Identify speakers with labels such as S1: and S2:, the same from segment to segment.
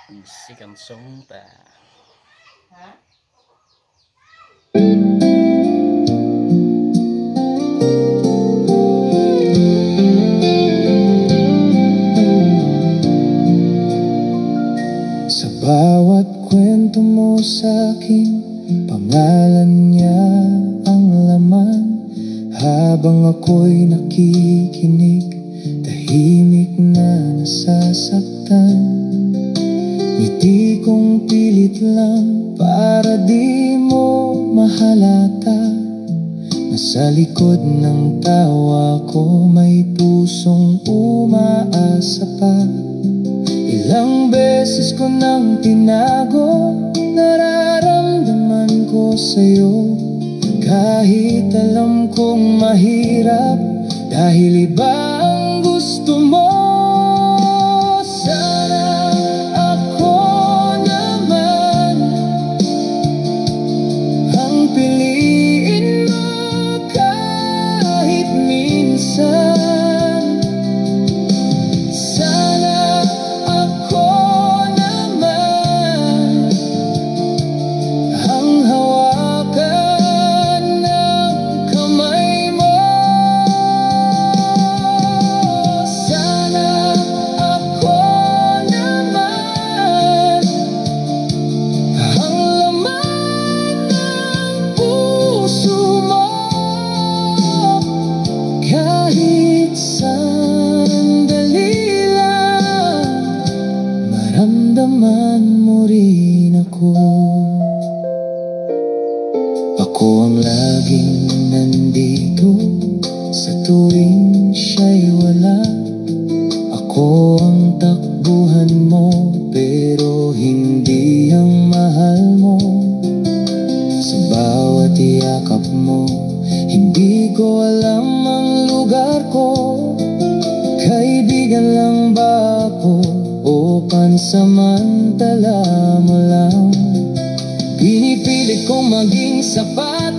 S1: Isi kansong ta.
S2: Ha?
S3: Sa bawat kwento mo sa'kin, pangalan niya ang laman. Habang ako'y nakikinig, tahimik na nasasaktan. Ngiti kong pilit lang para di mo mahalata, na sa likod ng tawa ko may pusong umaasa pa. Ilang beses ko nang tinago, nararamdaman ko sa'yo. Kahit alam kong mahirap, dahil iba ang gusto mo. Sana ako naman ang piliin mo kahit minsan. Sana ako naman ang hawakan ng kamay mo. Sana ako naman ang laman ng puso mo. Kahit sandali lang, maramdaman mo rin ako. Ako ang laging nandito sa tuwing siya'y wala. Ako ang takbuhan mo, pero hindi ang mahal mo. Sa bawat yakap mo, hindi ko alam ang lugar ko. Kaibigan lang ba ako o pansamantala mo lang? Pinipilit kong maging sapat,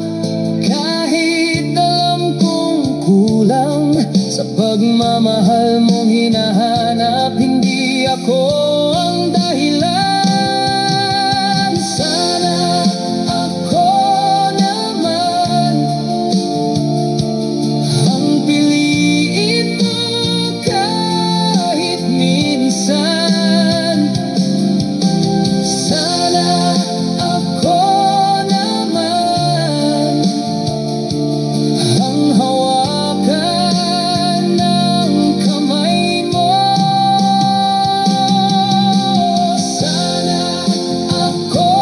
S3: kahit alam kong kulang. Sa pagmamahal mong hinahanap, hindi ako ang dahilan. Sana ako naman ang piliin mo kahit minsan. Sana ako naman ang hawakan ng kamay mo. Sana ako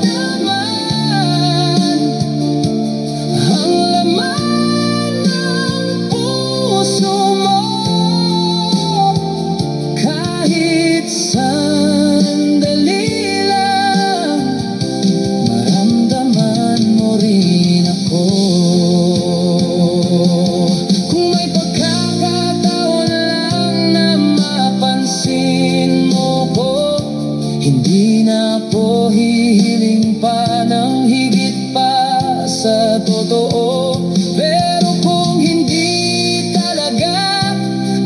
S3: naman ang laman ng puso mo. Kahit sandali lang, maramdaman mo rin ako. Kung may pagkakataon lang na mapansin mo ko, hindi na ako hihiling pa ng higit pa sa totoo. Pero kung hindi talaga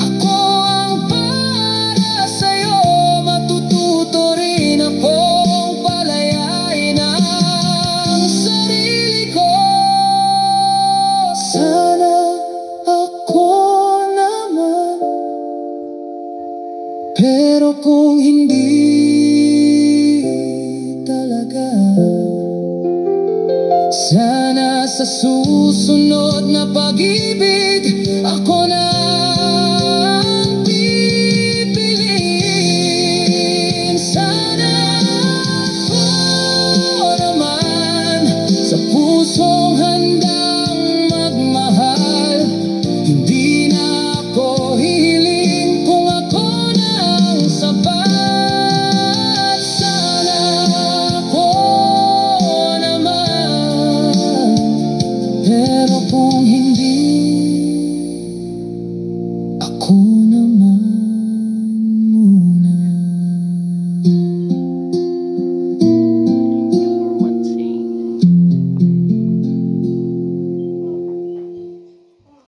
S3: ako ang para sa'yo, matututo rin akong palayain ang sarili ko. Sana ako naman, pero kung hindi talaga, sana sa susunod na pag-ibig ako na ang pipiliin. Sana ako naman sa pusong handang magmahal, hindi na ako hihiling kung ako na ang sapat. Sana ako naman, pero kung hindi, ako na